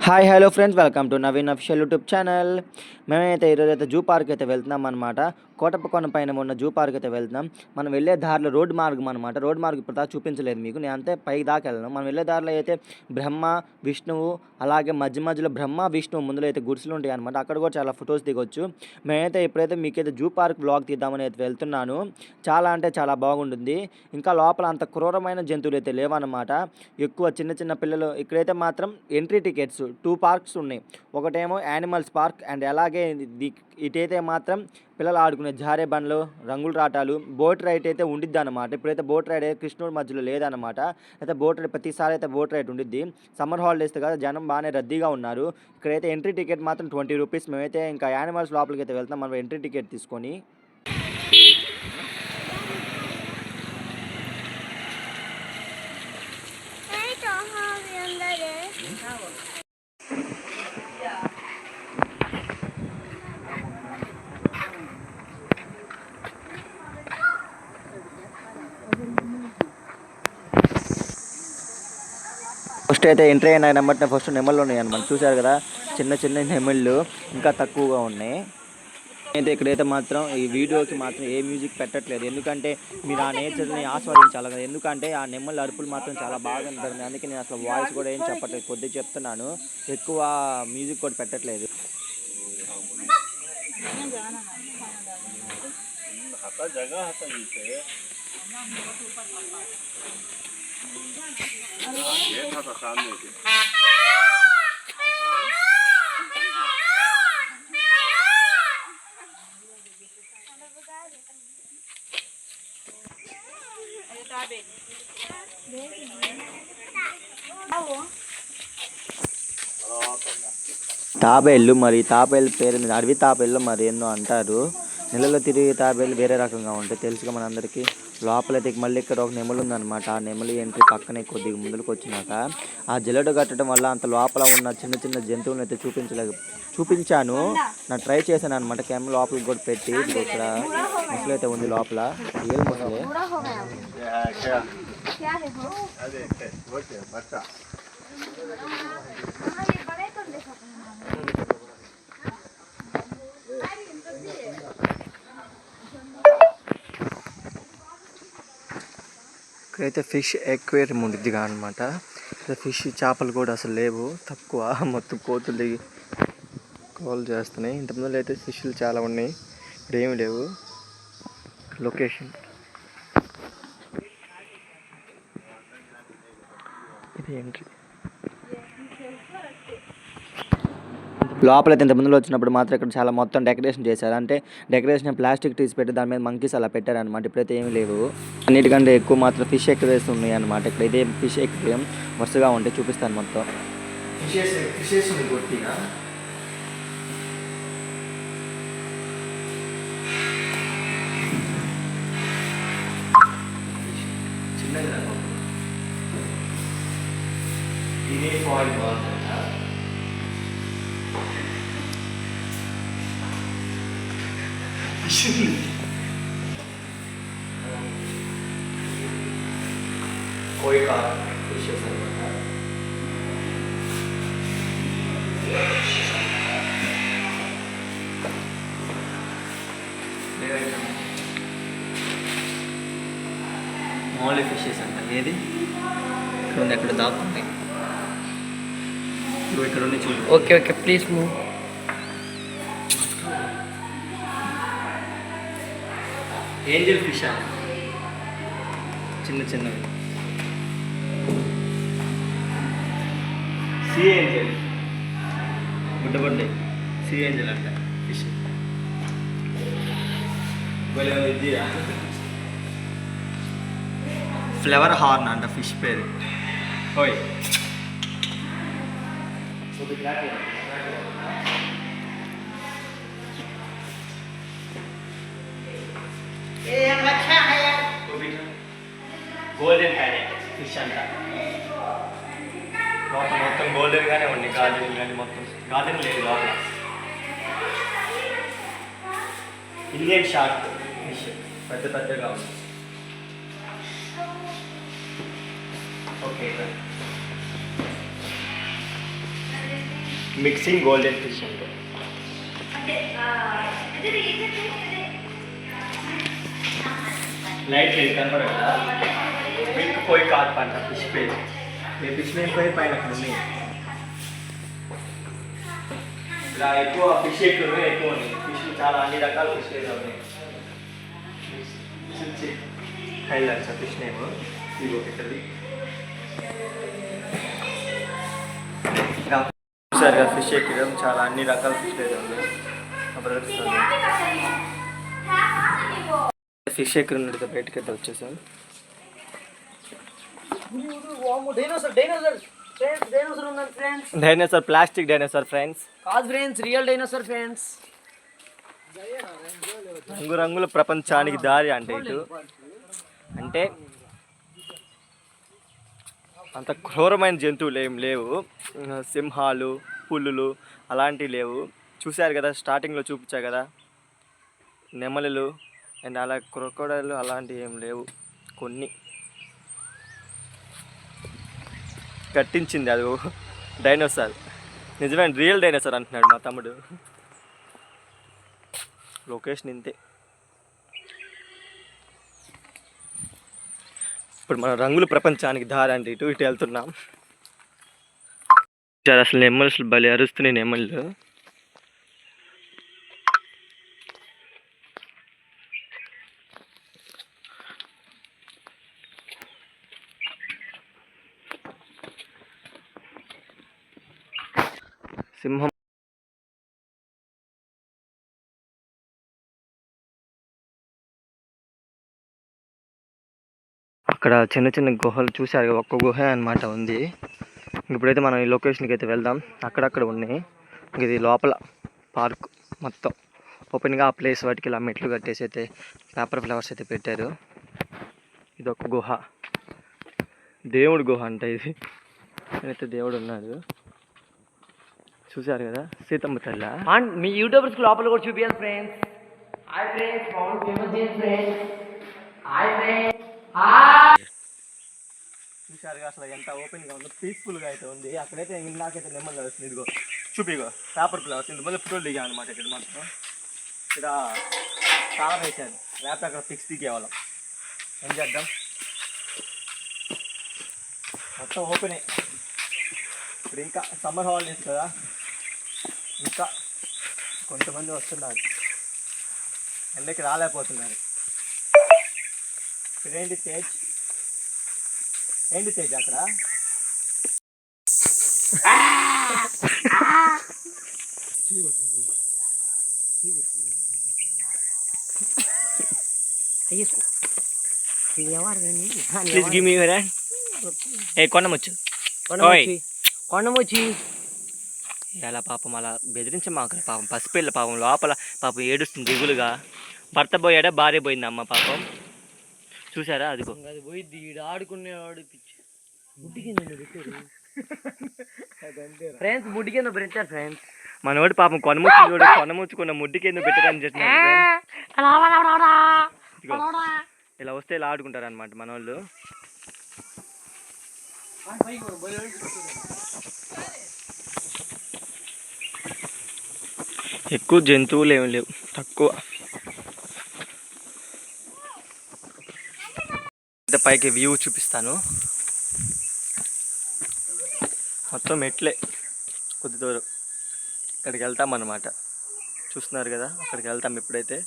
Hi hello friends, welcome to Naveen official YouTube channel. మేమైతే ఈరోజైతే zoo park అయితే వెళ్తున్నాం అనమాట. కోటప్పకొండ పైన ఉన్న జూ పార్క్ అయితే వెళ్తున్నాం. మనం వెళ్ళే దారిలో రోడ్డు మార్గం అనమాట. రోడ్డు మార్గం ఇప్పుడు దాకా చూపించలేదు మీకు, నేను అంతే పైకి దాకా వెళ్ళను. మనం వెళ్ళే దారిలో అయితే బ్రహ్మ విష్ణువు, అలాగే మధ్య మధ్యలో బ్రహ్మ విష్ణువు ముందులో అయితే గుడిసెలు ఉంటాయి అనమాట. అక్కడ కూడా చాలా ఫొటోస్ దిగొచ్చు. మేమైతే ఇప్పుడైతే మీకైతే జూ పార్క్ బ్లాగ్ తీద్దామని అయితే వెళ్తున్నాను. చాలా అంటే చాలా బాగుంటుంది. ఇంకా లోపల అంత క్రూరమైన జంతువులు అయితే లేవన్నమాట. ఎక్కువ చిన్న చిన్న పిల్లలు ఇక్కడైతే మాత్రం ఎంట్రీ టికెట్స్ 2 పార్క్స్ ఉన్నాయి. ఒకటేమో యానిమల్స్ పార్క్ అండ్ అలాగే ఇటైతే మాత్రం పిల్లలు ఆడుకునే జారే బండ్లు, రంగుల రాటాలు, బోట్ రైడ్ అయితే ఉండిద్ది అనమాట. ఇప్పుడైతే బోట్ రైడ్ అయితే కృష్ణుడి మధ్యలో లేదనమాట. అయితే బోట్ రైడ్ ప్రతిసారి అయితే బోట్ రైడ్ ఉండిద్ది. సమ్మర్ హాలిడేస్ కదా, జనం బాగానే రద్దీగా ఉన్నారు. ఇక్కడైతే ఎంట్రీ టికెట్ మాత్రం 20 రూపీస్. మేమైతే ఇంకా యానిమల్స్ లోపలికి అయితే వెళ్తాం మనం ఎంట్రీ టికెట్ తీసుకొని. ఫస్ట్ అయితే ఎంట్రీ అయిన నెంబర్ ఫస్ట్ నెమళ్ళు ఉన్నాయి అనమాట. చూశారు కదా, చిన్న చిన్న నెమళ్ళు ఇంకా తక్కువగా ఉన్నాయి. అయితే ఇక్కడైతే మాత్రం ఈ వీడియోకి మాత్రం ఏ మ్యూజిక్ పెట్టట్లేదు, ఎందుకంటే మీరు ఆ నేచర్ని ఆస్వాదించాలి కదా. ఎందుకంటే ఆ నెమళ్ళ అరుపులు మాత్రం చాలా బాగా ఉంటుంది. అందుకే నేను అసలు వాయిస్ కూడా ఏం చెప్పట్లేదు, కొద్దిగా చెప్తున్నాను. ఎక్కువ మ్యూజిక్ కూడా పెట్టట్లేదు. తాబేళ్ళు, మరి తాబేళ్ళు పేరు అడవి తాబేళ్ళు మరి ఎన్నో అంటారు. నెలలో తిరిగి తాబేళ్ళు వేరే రకంగా ఉంటాయి, తెలుసుగా మనందరికీ. లోపలైతే మళ్ళీ ఇక్కడ ఒక నెమలి ఉందన్నమాట. ఆ నెమలి ఎంట్రీ పక్కనే కొద్దిగా ముందుకు వచ్చినాక ఆ జల్లెడ కట్టడం వల్ల అంత లోపల ఉన్న చిన్న చిన్న జంతువులను అయితే చూపించాను. నా ట్రై చేశాను అనమాట. కెమెరా లోపలికి కూడా పెట్టి ఇక్కడ ముసలి అయితే ఉంది లోపల. రియల్ ముసలే. ఇక్కడైతే ఫిష్ ఎక్వేరియం ఉండిద్దిగా అనమాట. ఫిష్ చేపలు కూడా అసలు లేవు, తక్కువ. మొత్తం కోతులు కాల్ చేస్తున్నాయి. ఇంతకుముందు అయితే ఫిష్లు చాలా ఉన్నాయి, ఇప్పుడు ఏమి లేవు. లొకేషన్ ఇది ఎంట్రీ. లోపలైతే ఇంతకుముందులో వచ్చినప్పుడు మాత్రం ఇక్కడ చాలా మొత్తం డెకరేషన్ చేశారు. అంటే డెకరేషన్ ప్లాస్టిక్ తీసి పెట్టి దాని మీద మంకీస్ అలా పెట్టారనమాట. ఇప్పుడైతే ఏమీ లేవు. అన్నిటికంటే ఎక్కువ మాత్రం ఫిష్ ఎక్వేరియం ఉన్నాయి అనమాట. ఇక్కడ ఇదే ఫిష్ ఎక్వేరియం వరుసగా ఉంటే చూపిస్తాను మొత్తం. ఫిషెస్ కొట్టిగా చిన్నగా ఇదే ఫాయిల్ బాగుంది. కోయికా ఫిషెస్ అనమాట. మామూలు ఫిషెస్ అంట. ఏది ఇక్కడ ఉంది, ఎక్కడ దాక్కుంది ఇక్కడ ఉంది చూడు. Okay okay please move. Angel fish చిన్న చిన్నవి. సీ ఏంజల్, బుడ్డబడ్డాయి. సీ ఏంజల్ అంట ఫిష్. ఫ్లవర్ హార్న్ అంట ఫిష్ పేరు. ఓయ్ గోల్డెన్ ప్యారెట్ ఫిష్ అంట. లోపల మొత్తం గోల్డెన్ గానే ఉంది. గార్డెన్ కానీ మొత్తం గార్డెన్ లేదు లోపల. ఇండియన్ షార్క్ ఫిష్ పెద్ద పెద్దగా ఉంది. ఓకే మిక్సింగ్ గోల్డెన్ ఫిష్ అంటే లైట్ లేదు కనపడదు కదా, మిల్క్ పోయి కాదు పంట ఫిష్ పేరు. మీ ఫిష్ నేమ్ పేరు పైన ఉంది. ఇలా ఎక్కువ ఫిష్ ఎక్కువ ఎక్కువ ఉంది. ఫిష్ చాలా అన్ని రకాల ఫిష్ ఉన్నాయి. హైలైట్స్ ఫిష్ నేమ్ ఇదిగో ఇక్కడిది. చూసారుగా ఫిష్ ఎక్కడం చాలా అన్ని రకాల ఫిష్ అయితే ఉంది. ఫిష్ ఎక్కడ ఉన్నది బయటకి అయితే వచ్చేసాం. డైనోసార్ ప్లాస్టిక్ డైనోసార్ ఫ్రెండ్స్ కాదు ఫ్రెండ్స్, రియల్ డైనోసార్ ఫ్రెండ్స్. రంగురంగుల ప్రపంచానికి దారి అంటే ఇటు అంటే అంత క్రూరమైన జంతువులు ఏం లేవు. సింహాలు, పులులు అలాంటివి లేవు. చూశారు కదా, స్టార్టింగ్లో చూపించా కదా, నెమలులు అండ్ అలా క్రొకోడైల్ అలాంటివి ఏం లేవు. కొన్ని కట్టించింది అది డైనోసార్. నిజమే, రియల్ డైనోసార్ అంటున్నాడు మా తమ్ముడు. లొకేషన్ ఇంతే. ఇప్పుడు మన రంగుల ప్రపంచానికి దారి అంటే ఇటు వెళ్తున్నాం. అసలు నెమ్మలు భలే అరుస్తున్నాయి నెమ్మలు. సింహం అక్కడ చిన్న చిన్న గుహలు చూసారు, ఒక్క గుహ అనమాట ఉంది. ఇప్పుడైతే మనం ఈ లొకేషన్కి అయితే వెళ్దాం. అక్కడక్కడ ఉన్నాయి. ఇది లోపల పార్క్ మొత్తం ఓపెన్గా ఆ ప్లేస్ వాటికి ఇలా మెట్లు కట్టేసి అయితే పేపర్ ఫ్లవర్స్ అయితే పెట్టారు. ఇది ఒక గుహ, దేవుడు గుహ అంట ఇది. అయితే దేవుడు ఉన్నాడు, చూసారు కదా, సీతమ్మ తల్లి. మీ యూట్యూబర్స్కి లోపల కూడా చూపించాలి friends. Hi friends, Pavan famous friends. Hi friends. చూసారుగా అసలు ఎంత ఓపెన్గా ఉందో, పీస్ఫుల్గా అయితే ఉంది. అక్కడైతే నాకైతే నెమ్మది వస్తుంది. ఇదిగో చూపిగో పేపర్ ఫ్లవర్స్. ఇంతమంది ఫోటోలు దిగా అనమాట. ఇక్కడ మాత్రం ఇక్కడ చాలా వేసాను. లేకపోతే అక్కడ పిక్స్ దిగేవాళ్ళం. ఏం చేద్దాం, మొత్తం ఓపెనే. ఇప్పుడు ఇంకా సమ్మర్ హాలిడేస్ కదా, ఇంకా కొంతమంది వస్తున్నారు, ఎండకి రాలేకపోతున్నారు. ఇదేంటి తేజ్, ఏంటి తేజ్ అక్కడ? Please give me your hand. ఏ కొండముచ్చు, కొండముచ్చి ఇలా పాపం అలా బెదిరించి మాకు పాపం పసిపిల్ల పాపం లోపల పాపం ఏడుస్తుంది దిగులుగా. భర్త పోయాడా, భార్య పోయింది అమ్మ పాపం. చూసారా, అదిగో అది పోయిద్ది. ఆడుకునేవాడు పిచ్చి ఫ్రెండ్స్, ముడ్డి కింద పెట్టారు ఫ్రెండ్స్. మనోడు పాపం కొనముచ్చుకున్న ముడ్డి కింద పెట్టడానికి చేస్తున్నారు. ఇలా వస్తే ఇలా ఆడుకుంటారు అనమాట మనోళ్ళు. ఎక్కువ జంతువులు ఏమి లేవు, తక్కువ. పైకి వ్యూ చూపిస్తాను. మొత్తం మెట్లే, కొద్ది దూరం ఇక్కడికి వెళ్తాం అన్నమాట. చూస్తున్నారు కదా, అక్కడికి వెళ్తాం ఇప్పుడైతే.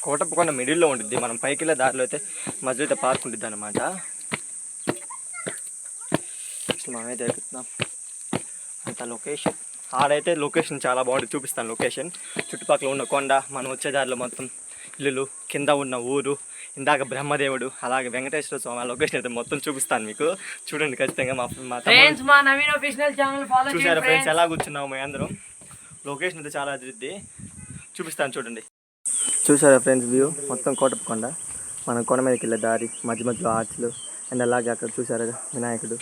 కోటప్పకొండ మిడిల్లో ఉంటుంది. మనం పైకి వెళ్ళే దారిలో అయితే మధ్యలో అయితే పార్క్ ఉంటుంది అన్నమాట. మనమైతే ఎక్కుతున్నాం. అంత లొకేషన్ ఆడైతే లొకేషన్ చాలా బాగుంటుంది, చూపిస్తాను లొకేషన్. చుట్టుపక్కల ఉన్న కొండ, మనం వచ్చే దారిలో మొత్తం ఇల్లులు, కింద ఉన్న ఊరు, ఇందాక బ్రహ్మదేవుడు, అలాగే వెంకటేశ్వర స్వామి లొకేషన్ అయితే మొత్తం చూపిస్తాను మీకు. చూడండి ఖచ్చితంగా. చూసారా ఫ్రెండ్స్ ఎలా కూర్చున్నాము మేము అందరం. లొకేషన్ అయితే చాలా అదిరిద్ది, చూపిస్తాను చూడండి. చూసారా ఫ్రెండ్స్ వ్యూ మొత్తం కోటప్పకొండ. మనం కొండ మీదకి వెళ్ళే దారి, మధ్య మధ్యలో ఆర్చ్లు అండ్ అలాగే అక్కడ చూసారా వినాయకుడు.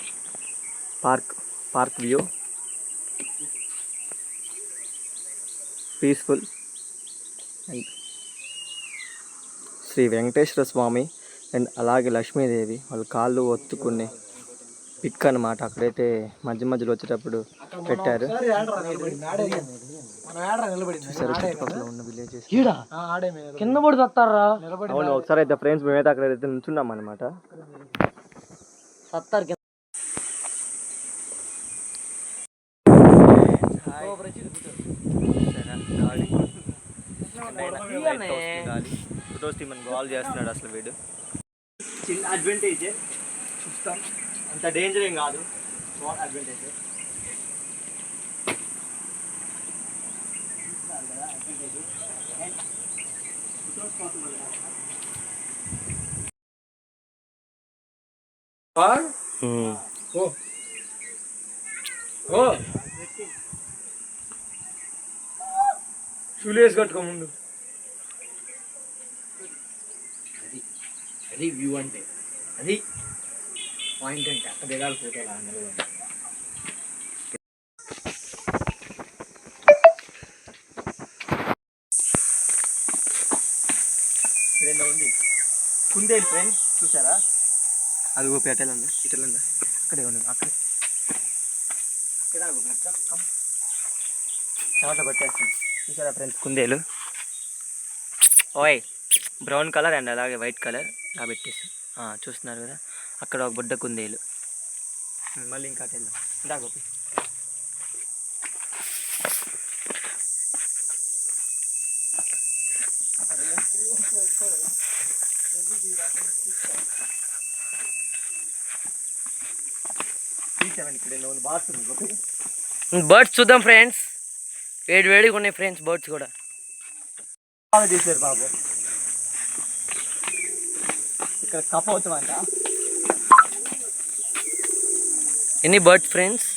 Park view peaceful. And Shri Venkateswara Swami and అలాగే లక్ష్మీదేవి వాళ్ళ కాళ్ళు ఒత్తుకునే పిక్ అనమాట. అక్కడైతే మధ్య మధ్యలో వచ్చేటప్పుడు పెట్టారు. చూసారు చుట్టుపక్కల ఉన్న విలేజెస్. కింద పడి వస్తారా? అవును, ఒకసారి అయితే ఫ్రెండ్స్ మేమైతే అక్కడ అయితే నుంచున్నాం అనమాట. సత్తారు కాల్ చేస్తున్నాడు అసలు వీడు. చిన్న అడ్వాంటేజ్ చూస్తాం, అంత డేంజర్ ఏం కాదు, స్మాల్ అడ్వాంటేజ్. షూలు వేసి కట్టుకో ముందు. అది వ్యూ అంటే, అది పాయింట్ అంటే అక్కడ దిగాలి ఫోటోలా నిలబడి. రెండు ఉంది కుందేలు ఫ్రెండ్స్, చూసారా? అది గోపి అటెలందా ఇటెలందా, అక్కడే ఉంది, అక్కడే చెమట పట్టేస్తుంది. చూసారా ఫ్రెండ్స్ కుందేలు? ఓయ్ బ్రౌన్ కలర్ అండ్ అలాగే వైట్ కలర్ ఇలా పెట్టేసి చూస్తున్నారు కదా, అక్కడ ఒక బుడ్డ కుందేలు. మళ్ళీ ఇంకా అటెల్దాం, ఇందా గోపి. బర్డ్స్ చూద్దాం ఫ్రెండ్స్, వేడిగా ఉన్నాయి ఫ్రెండ్స్ బర్డ్స్ కూడా. తీసారు బాబు, ఇక్కడ కపోతమంట. ఎన్ని బర్డ్స్ ఫ్రెండ్స్?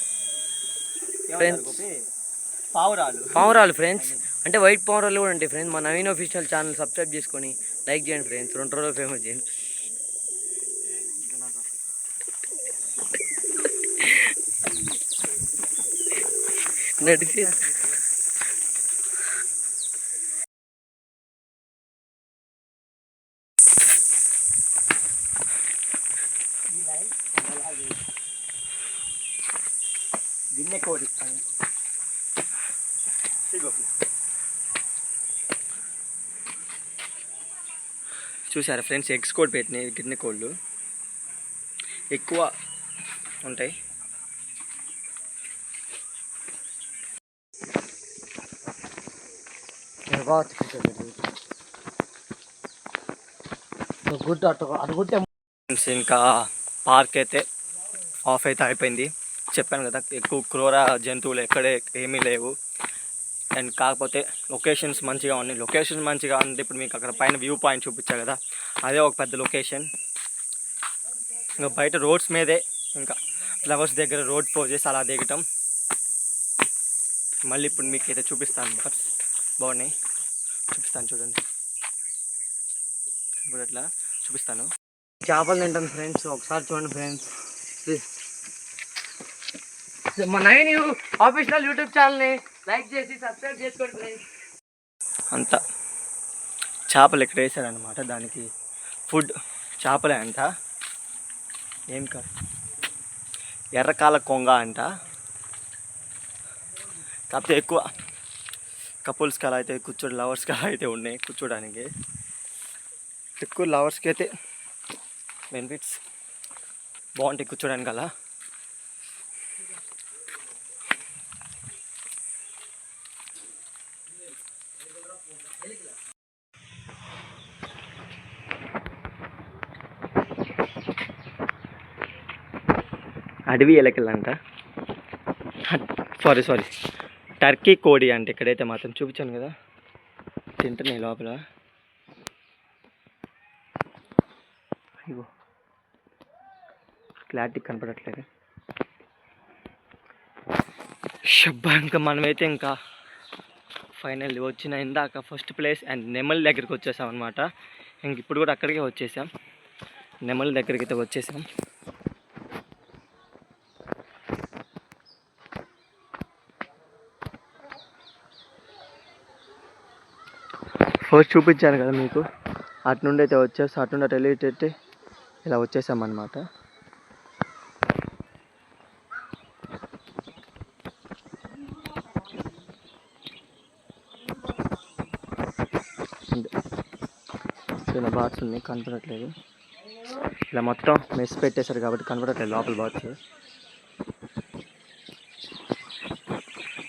పావురాలు ఫ్రెండ్స్, అంటే వైట్ పావురాలు కూడా ఉంటాయి ఫ్రెండ్స్. మా నవీన్ ఆఫీషియల్ ఛానల్ సబ్స్క్రైబ్ చేసుకొని లైక్ చేయండి ఫ్రెండ్స్, 2 రోజులు ఫేమస్ చేయండి. నడిచి గిన్నె కోడి చూసారా ఫ్రెండ్స్? ఎగ్స్ కోడి పెట్టినాయి గిన్నె కోళ్ళు, ఎక్కువ ఉంటాయి. ఇంకా పార్క్ అయితే ఆఫ్ అయితే అయిపోయింది. చెప్పాను కదా, ఎక్కువ క్రూర జంతువులు ఎక్కడే ఏమీ లేవు. అండ్ కాకపోతే లొకేషన్స్ మంచిగా ఉన్నాయి. లొకేషన్ మంచిగా ఉంది. ఇప్పుడు మీకు అక్కడ పైన వ్యూ పాయింట్ చూపించా కదా, అదే ఒక పెద్ద లొకేషన్. ఇంకా బయట రోడ్స్ మీదే, ఇంకా ఫ్లవర్స్ దగ్గర రోడ్ పోజెస్ అలా దిగటం. మళ్ళీ ఇప్పుడు మీకు అయితే చూపిస్తాను, బర్డ్స్ బాగున్నాయి, చూపిస్తాను చూడండి. ఇప్పుడు అట్లా చూపిస్తాను. చేపలు తింటాను ఫ్రెండ్స్, ఒకసారి చూడండి ఫ్రెండ్స్ ప్లీజ్. మా నవీన్ ఆఫీషియల్ యూట్యూబ్ ఛానల్ని లైక్ చేసి సబ్స్క్రైబ్ చేసుకోండి ఫ్రెండ్స్. అంతా చేపలు ఇక్కడ వేసారనమాట, దానికి ఫుడ్ చేపలే అంట. ఏం కాదు, ఎర్రకాల కొంగ అంట. కాకపోతే ఎక్కువ కపుల్స్కి అలా అయితే కూర్చోడు, లవర్స్కి అలా అయితే ఉన్నాయి కూర్చోడానికి. ఎక్కువ లవర్స్కి అయితే బెనిఫిట్స్ బాగుంటాయి కూర్చోడానికి అలా. అడవి ఎలకలంట, సారీ టర్కీ కోడి అంటే ఇక్కడైతే మాత్రం చూపించాను కదా, తింటున్నాయి లోపల. ఇగో క్లారిటీ కనపడట్లేదు. షబ్బా, ఇంకా మనమైతే ఇంకా ఫైనల్లీ వచ్చిన ఇందాక ఫస్ట్ ప్లేస్ అండ్ నెమలి దగ్గరికి వచ్చేసాం అనమాట. ఇంక ఇప్పుడు కూడా అక్కడికే వచ్చేసాం, నెమలి దగ్గరికి అయితే వచ్చేసాం. ఫస్ట్ చూపించాను కదా మీకు, అటు నుండి అయితే వచ్చేసి అటు నుండి అటు వెళ్ళేటట్టే ఇలా వచ్చేసామన్నమాట. చిన్న బాట్స్ ఉన్నాయి, కనపడట్లేదు. ఇలా మొత్తం మెస్ పెట్టేశారు కాబట్టి కనపడట్లేదు లోపల బాట్స్.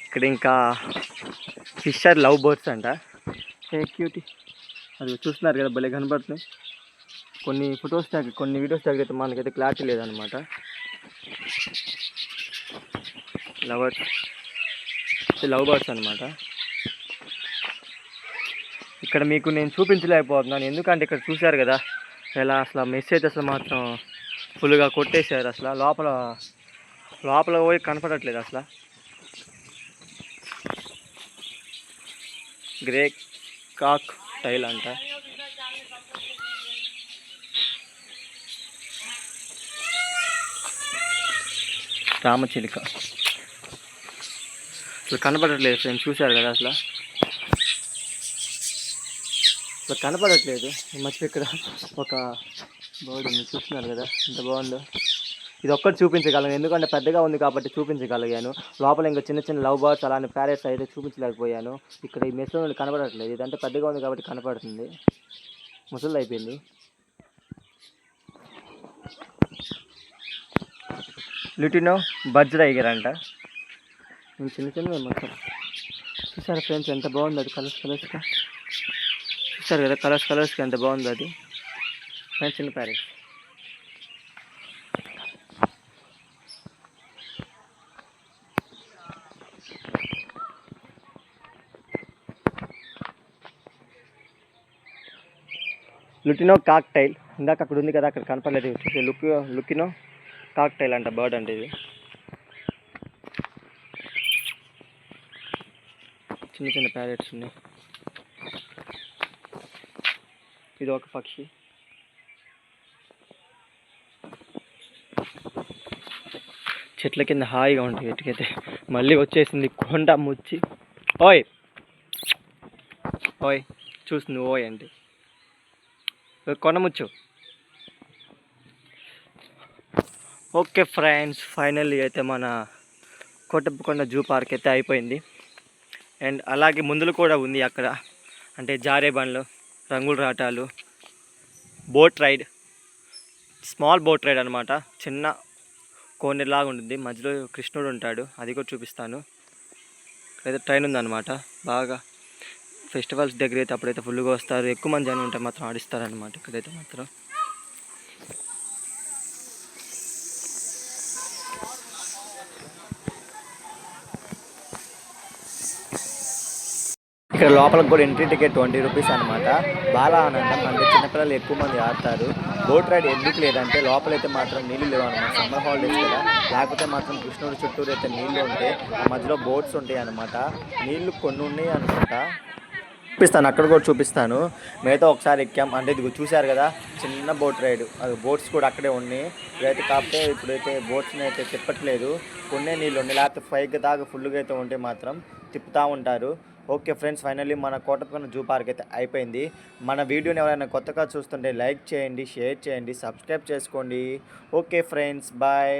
ఇక్కడ ఇంకా ఫిషర్ లవ్ బర్డ్స్ అంట. క్యూటీ అది చూస్తున్నారు కదా, భలే కనపడుతున్నాయి. కొన్ని ఫొటోస్ దగ్గర, కొన్ని వీడియోస్ దగ్గర అయితే మనకైతే క్లారిటీ లేదనమాట. లవ్ బర్డ్స్ అనమాట. ఇక్కడ మీకు నేను చూపించలేకపోతున్నాను, ఎందుకంటే ఇక్కడ చూశారు కదా ఎలా అసలు మెస్ అయితే అసలు మాత్రం ఫుల్గా కొట్టేశారు. అసలు లోపల పోయి కనపడట్లేదు అసలు. గ్రే కాక్ టైల్ అంట. రామచిలుక అసలు కనపడట్లేదు ఫ్రెండ్స్, చూశారు కదా అసలు కనపడట్లేదు. మర్చిపోయి ఇక్కడ ఒక బర్డ్ ఉంది, చూస్తున్నారు కదా ఎంత బాగుందో. ఇది ఒక్కటి చూపించగలను ఎందుకంటే పెద్దగా ఉంది కాబట్టి చూపించగలిగాను. లోపల ఇంకా చిన్న చిన్న లవ్ బర్డ్స్ అలానే ప్యారెట్స్ అయితే చూపించలేకపోయాను. ఇక్కడ ఈ మెస్ నుండి కనపడట్లేదు, ఇదంటే పెద్దగా ఉంది కాబట్టి కనపడుతుంది. ముసలి అయిపోయింది. లుటినో బర్డ్స్ టైగర్ అంట. చిన్న చిన్న మొత్తం చూసారా ఫ్రెండ్స్ ఎంత బాగుంది అది, కలర్స్గా చూసారు కదా, కలర్స్గా ఎంత బాగుంది అది. చిన్న ప్యారెట్స్. లుటినో కాక్ టైల్ ఇందాక అక్కడ ఉంది కదా, అక్కడ కనపడలేదు. లుకినో కాక్ టైల్ అంట బర్డ్ అంటే ఇది. చిన్న చిన్న ప్యారెట్స్ ఉన్నాయి. ఇది ఒక పక్షి. చెట్ల కింద హాయిగా ఉంటుంది ఎటుకైతే. మళ్ళీ వచ్చేసింది కొండ ముచ్చి. ఓయ్ ఓయ్ చూస్తుంది ఓయ్ అంటే కొండముచ్చు. ఓకే ఫ్రెండ్స్, ఫైనల్లీ అయితే మన కోటప్పకొండ జూ పార్క్ అయితే అయిపోయింది. అండ్ అలాగే ముందులు కూడా ఉంది అక్కడ, అంటే జారే బండ్లు, రంగుల రాటాలు, boat ride, small boat ride అనమాట. చిన్న కోనేరులాగా ఉంటుంది, మధ్యలో కృష్ణుడు ఉంటాడు, అది కూడా చూపిస్తాను. ఇక్కడైతే ట్రైన్ ఉందన్నమాట. బాగా ఫెస్టివల్స్ దగ్గర అయితే అప్పుడైతే ఫుల్గా వస్తారు, ఎక్కువ మంది జనం ఉంటే మాత్రం ఆడిస్తారనమాట ఇక్కడైతే మాత్రం. ఇక్కడ లోపలికి కూడా ఎంట్రీ టికెట్ 20 రూపీస్ అనమాట. బాగా ఆనందం, అంటే చిన్నపిల్లలు ఎక్కువ మంది ఆడతారు. బోట్ రైడ్ ఎందుకు లేదంటే లోపలైతే మాత్రం నీళ్ళు లేవు అనమాట, సమ్మర్ హాలిడేస్ కదా. లేకపోతే మాత్రం కృష్ణుడు చుట్టూరు అయితే నీళ్ళు ఉంటాయి, ఆ మధ్యలో బోట్స్ ఉంటాయి అనమాట. నీళ్ళు కొన్ని ఉన్నాయి అనుకుంటా, చూపిస్తాను అక్కడ కూడా చూపిస్తాను. మేతో ఒకసారి ఎక్కాం, అంటే ఇది చూశారు కదా చిన్న బోట్ రైడ్, అది బోట్స్ కూడా అక్కడే ఉన్నాయి. ఇప్పుడైతే కాకపోతే ఇప్పుడైతే బోట్స్ని అయితే తిప్పట్లేదు, కొన్నే నీళ్ళు ఉన్నాయి. లేకపోతే 5 దాకా ఫుల్గా అయితే ఉంటే మాత్రం తిప్పుతూ ఉంటారు. ఓకే ఫ్రెండ్స్, ఫైనల్లీ మన కోటప్పకొండ జూ పార్క్ అయితే అయిపోయింది. మన వీడియోని ఎవరైనా కొత్తగా చూస్తుంటే లైక్ చేయండి, షేర్ చేయండి, సబ్స్క్రైబ్ చేసుకోండి. Okay friends, bye.